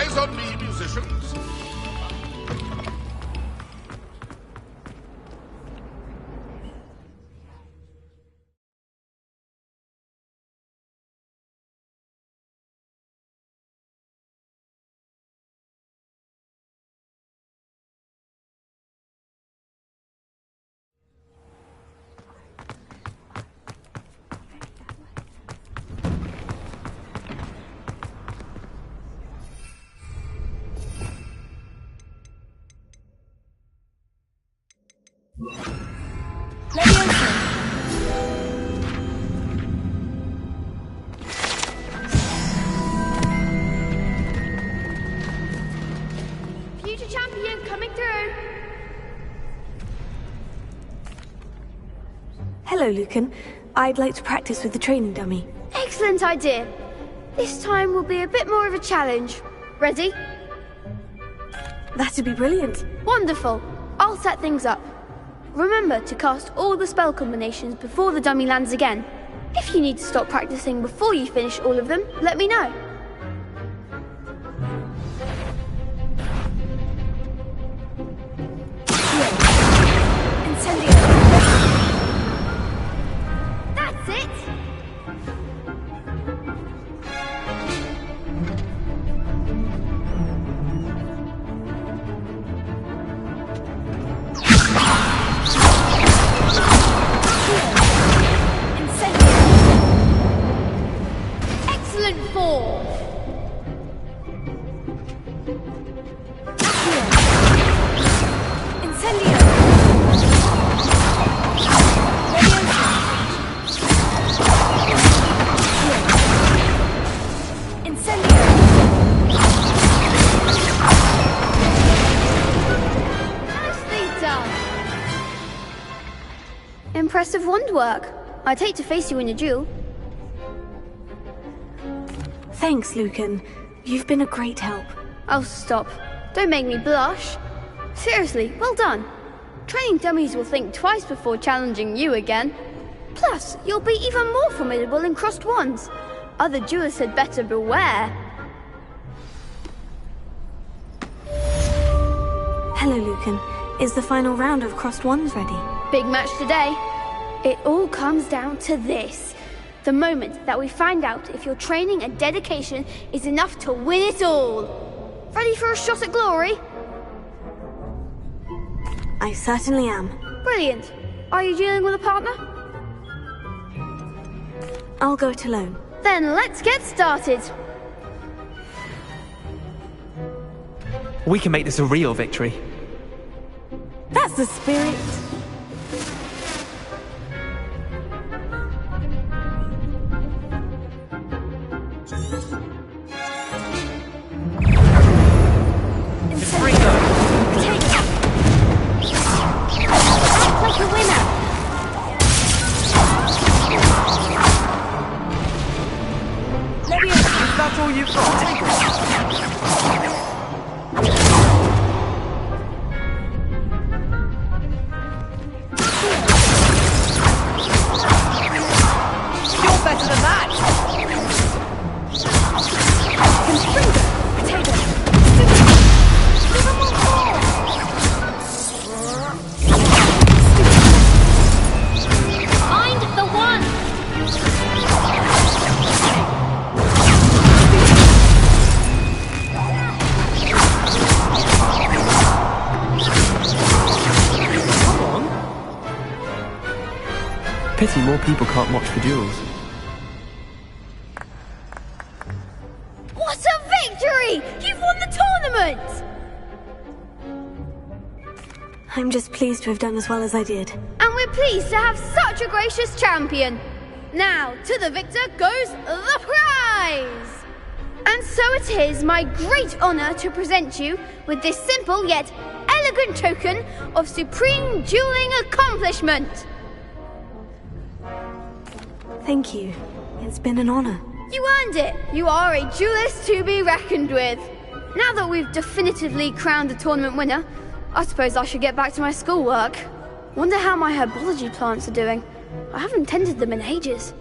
eyes on me, musicians. Future champion coming through. Hello, Lucan. I'd like to practice with the training dummy. Excellent idea. This time will be a bit more of a challenge. Ready? That'd be brilliant. Wonderful. I'll set things up. Remember to cast all the spell combinations before the dummy lands again. If you need to stop practicing before you finish all of them, let me know. Incendio. That's it! Excellent form! Incendio! Incendio! Nicely done! Impressive wand work. I'd hate to face you in a duel. Thanks, Lucan. You've been a great help. Oh, stop. Don't make me blush. Seriously, well done. Training dummies will think twice before challenging you again. Plus, you'll be even more formidable in crossed wands. Other duelists had better beware. Hello, Lucan. Is the final round of crossed wands ready? Big match today. It all comes down to this. The moment that we find out if your training and dedication is enough to win it all. Ready for a shot at glory? I certainly am. Brilliant. Are you dealing with a partner? I'll go it alone. Then let's get started. We can make this a real victory. That's the spirit. Like a winner. Is that all you've got? Take You're better than that! Find the one! Pity more people can't watch the duels. What a victory! You've won the tournament! I'm just pleased to have done as well as I did. And we're pleased to have such a gracious champion. Now, to the victor goes the prize! And so it is my great honor to present you with this simple yet elegant token of supreme dueling accomplishment. Thank you. It's been an honor. You earned it. You are a duelist to be reckoned with. Now that we've definitively crowned the tournament winner, I suppose I should get back to my schoolwork. Wonder how my herbology plants are doing. I haven't tended them in ages.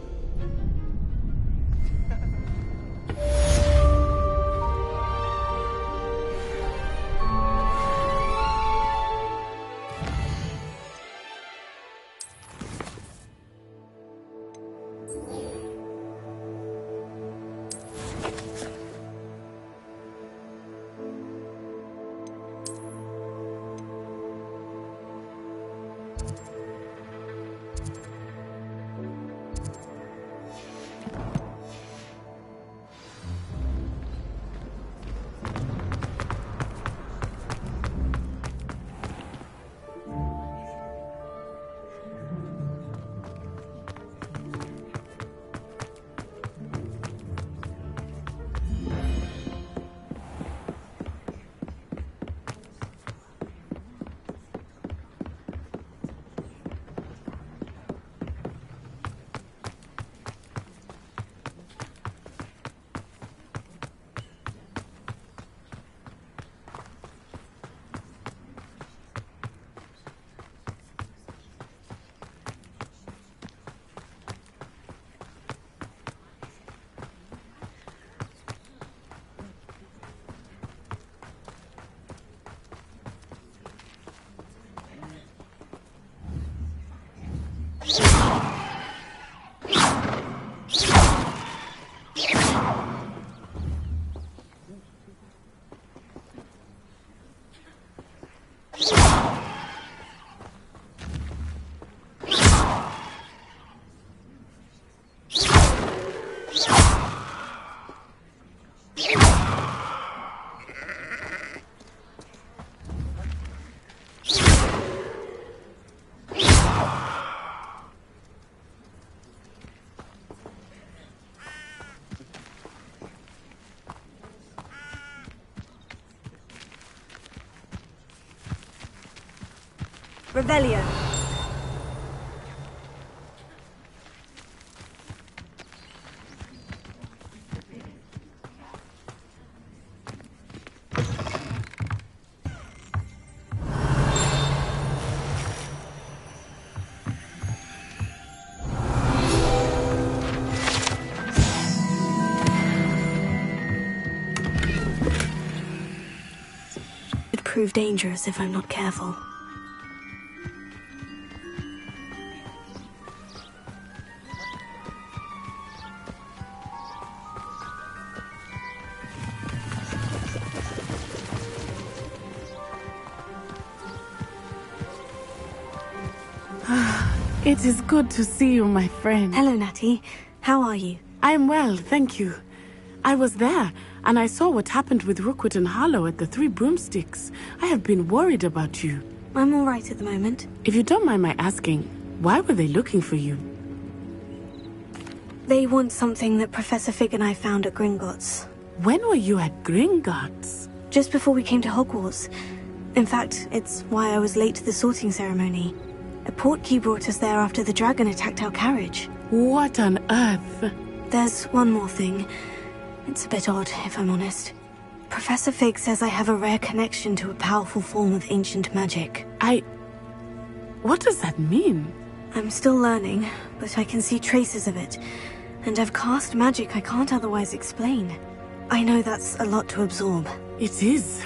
Revelio. Could prove dangerous if I'm not careful. It is good to see you, my friend. Hello, Natty. How are you? I'm well, thank you. I was there, and I saw what happened with Rookwood and Harlow at the Three Broomsticks. I have been worried about you. I'm all right at the moment. If you don't mind my asking, why were they looking for you? They want something that Professor Fig and I found at Gringotts. When were you at Gringotts? Just before we came to Hogwarts. In fact, it's why I was late to the sorting ceremony. A portkey brought us there after the dragon attacked our carriage. What on earth? There's one more thing. It's a bit odd, if I'm honest. Professor Fig says I have a rare connection to a powerful form of ancient magic. What does that mean? I'm still learning, but I can see traces of it. And I've cast magic I can't otherwise explain. I know that's a lot to absorb. It is.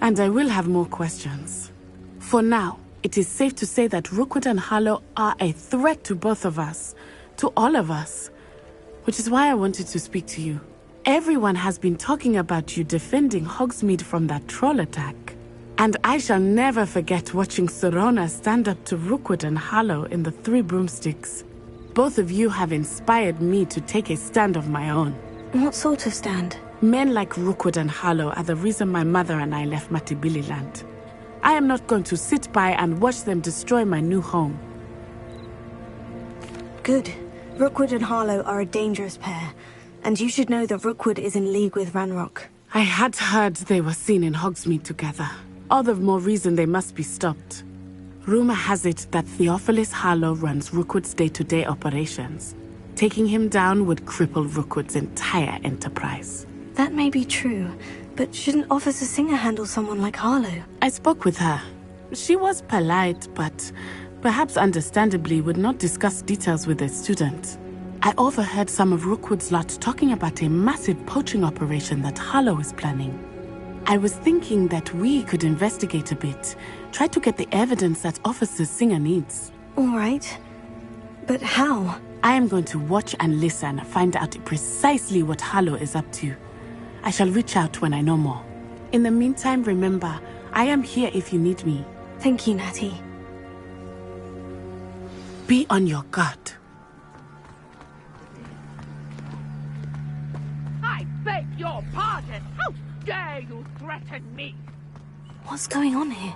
And I will have more questions. For now, it is safe to say that Rookwood and Harlow are a threat to both of us. To all of us. Which is why I wanted to speak to you. Everyone has been talking about you defending Hogsmeade from that troll attack. And I shall never forget watching Serona stand up to Rookwood and Harlow in the Three Broomsticks. Both of you have inspired me to take a stand of my own. What sort of stand? Men like Rookwood and Harlow are the reason my mother and I left Matibililand. I am not going to sit by and watch them destroy my new home. Good. Rookwood and Harlow are a dangerous pair, and you should know that Rookwood is in league with Ranrock. I had heard they were seen in Hogsmeade together. All the more reason they must be stopped. Rumor has it that Theophilus Harlow runs Rookwood's day-to-day operations. Taking him down would cripple Rookwood's entire enterprise. That may be true, but shouldn't Officer Singer handle someone like Harlow? I spoke with her. She was polite, but perhaps understandably would not discuss details with a student. I overheard some of Rookwood's lot talking about a massive poaching operation that Harlow is planning. I was thinking that we could investigate a bit, try to get the evidence that Officer Singer needs. All right. But how? I am going to watch and listen, find out precisely what Harlow is up to. I shall reach out when I know more. In the meantime, remember, I am here if you need me. Thank you, Natty. Be on your guard. I beg your pardon. How dare you threaten me? What's going on here?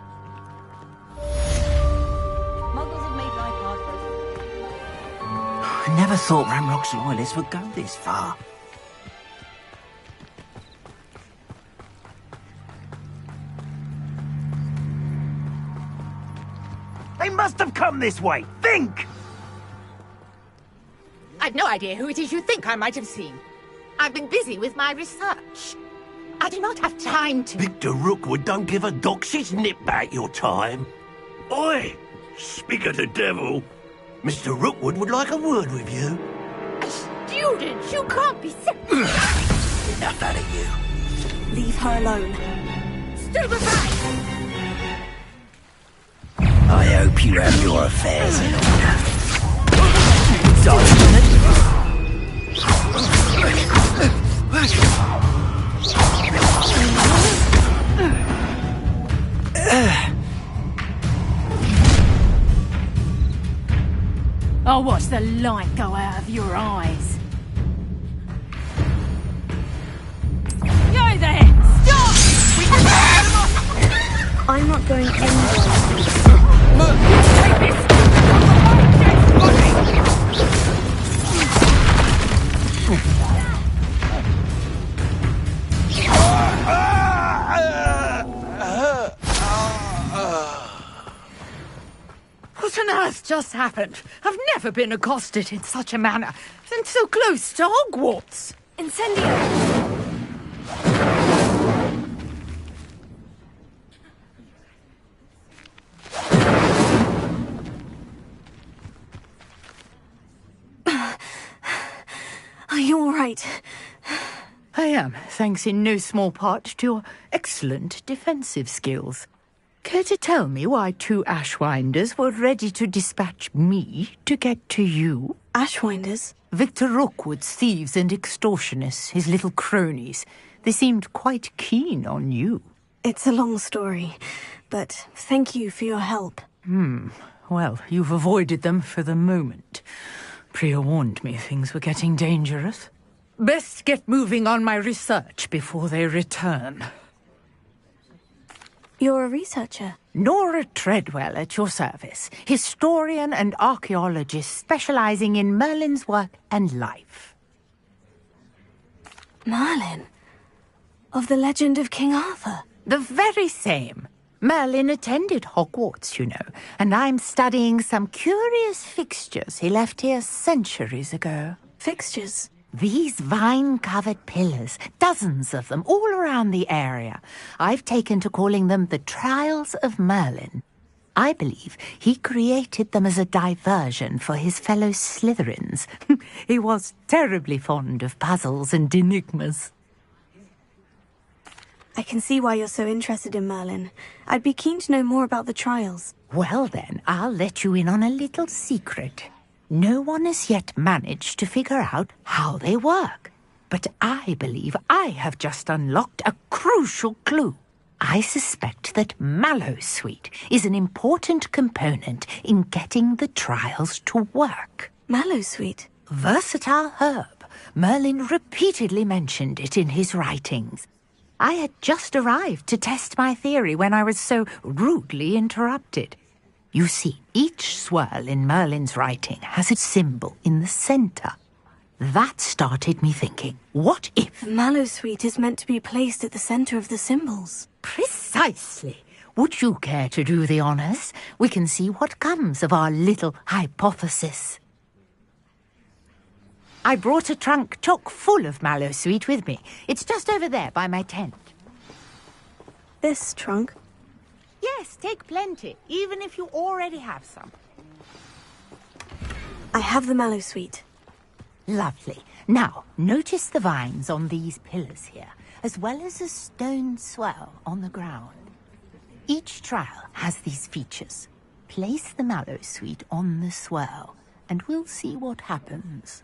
Muggles have made life hard for us. I never thought Ranrock's loyalists would go this far. They must have come this way. Think! I've no idea who it is you think I might have seen. I've been busy with my research. I do not have time to... Victor Rookwood don't give a doxy's nip back your time. Oi! Speak of the devil. Mr. Rookwood would like a word with you. Students, you can't be so... Enough out of you. Leave her alone. Stupefy! I hope you have your affairs in order. I'll watch the light go out of your eyes. Yo there! Stop! I'm not going anywhere. just happened? I've never been accosted in such a manner, and so close to Hogwarts. Incendio! Are you all right? I am, thanks in no small part to your excellent defensive skills. Care to tell me why 2 Ashwinders were ready to dispatch me to get to you? Ashwinders? Victor Rookwood's thieves and extortionists, his little cronies. They seemed quite keen on you. It's a long story, but thank you for your help. Well, you've avoided them for the moment. Priya warned me things were getting dangerous. Best get moving on my research before they return. You're a researcher? Nora Treadwell at your service, historian and archaeologist specializing in Merlin's work and life. Merlin? Of the legend of King Arthur? The very same. Merlin attended Hogwarts, you know, and I'm studying some curious fixtures he left here centuries ago. Fixtures? These vine-covered pillars, dozens of them, all around the area. I've taken to calling them the Trials of Merlin. I believe he created them as a diversion for his fellow Slytherins. He was terribly fond of puzzles and enigmas. I can see why you're so interested in Merlin. I'd be keen to know more about the trials. Well then, I'll let you in on a little secret. No one has yet managed to figure out how they work. But I believe I have just unlocked a crucial clue. I suspect that Mallowsweet is an important component in getting the trials to work. Mallowsweet? Versatile herb. Merlin repeatedly mentioned it in his writings. I had just arrived to test my theory when I was so rudely interrupted. You see, each swirl in Merlin's writing has a symbol in the centre. That started me thinking, what if... Mallowsweet is meant to be placed at the centre of the symbols. Precisely. Would you care to do the honours? We can see what comes of our little hypothesis. I brought a trunk chock full of Mallowsweet with me. It's just over there by my tent. This trunk? Yes, take plenty, even if you already have some. I have the Mallowsweet. Lovely. Now, notice the vines on these pillars here, as well as a stone swell on the ground. Each trial has these features. Place the Mallowsweet on the swell, and we'll see what happens.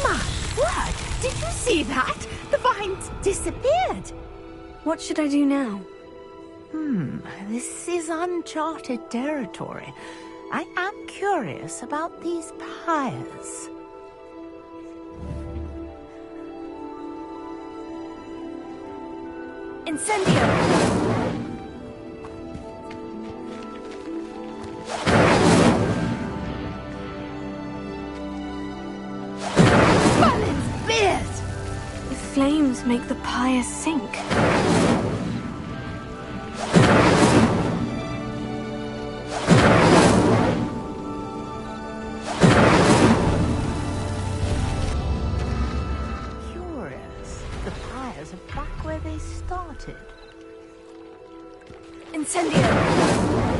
My word! Did you see that? The vines disappeared. What should I do now? This is uncharted territory. I am curious about these pyres. Incendio! The flames make the pyre sink. Curious. The pyres are back where they started. Incendio!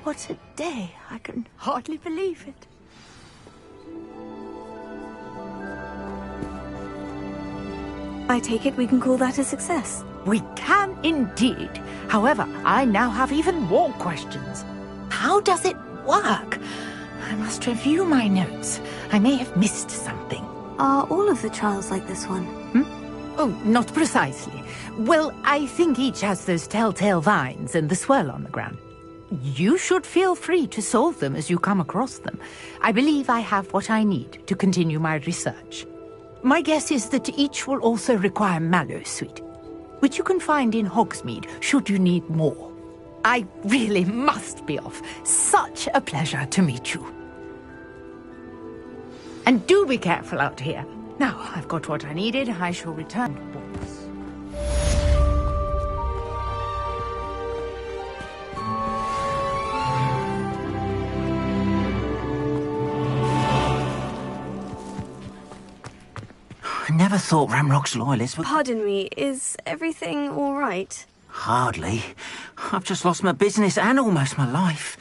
What a day. I can hardly believe it. I take it we can call that a success. We can indeed. However, I now have even more questions. How does it work? I must review my notes. I may have missed something. Are all of the trials like this one? Oh, not precisely. Well, I think each has those telltale vines and the swirl on the ground. You should feel free to solve them as you come across them. I believe I have what I need to continue my research. My guess is that each will also require mallowsweet, which you can find in Hogsmeade should you need more. I really must be off. Such a pleasure to meet you. And do be careful out here. Now, I've got what I needed. I shall return to books. I never thought Ramrock's loyalists would... Pardon me, is everything all right? Hardly. I've just lost my business and almost my life.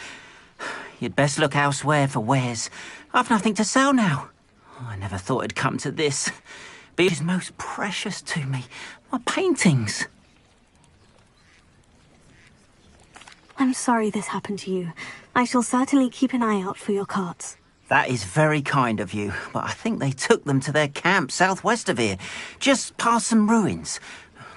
You'd best look elsewhere for wares. I've nothing to sell now. I never thought it'd come to this. But it is most precious to me. My paintings. I'm sorry this happened to you. I shall certainly keep an eye out for your carts. That is very kind of you, but I think they took them to their camp southwest of here, just past some ruins.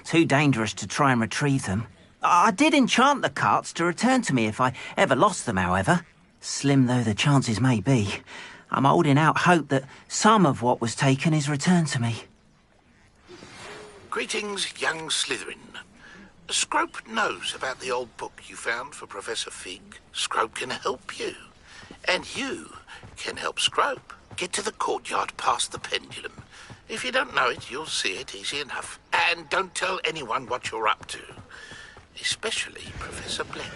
Too dangerous to try and retrieve them. I did enchant the carts to return to me if I ever lost them, however. Slim though the chances may be, I'm holding out hope that some of what was taken is returned to me. Greetings, young Slytherin. Scrope knows about the old book you found for Professor Fig. Scrope can help you. And you can help Scrope get to the courtyard past the pendulum. If you don't know it, you'll see it easy enough. And don't tell anyone what you're up to. Especially Professor Blend.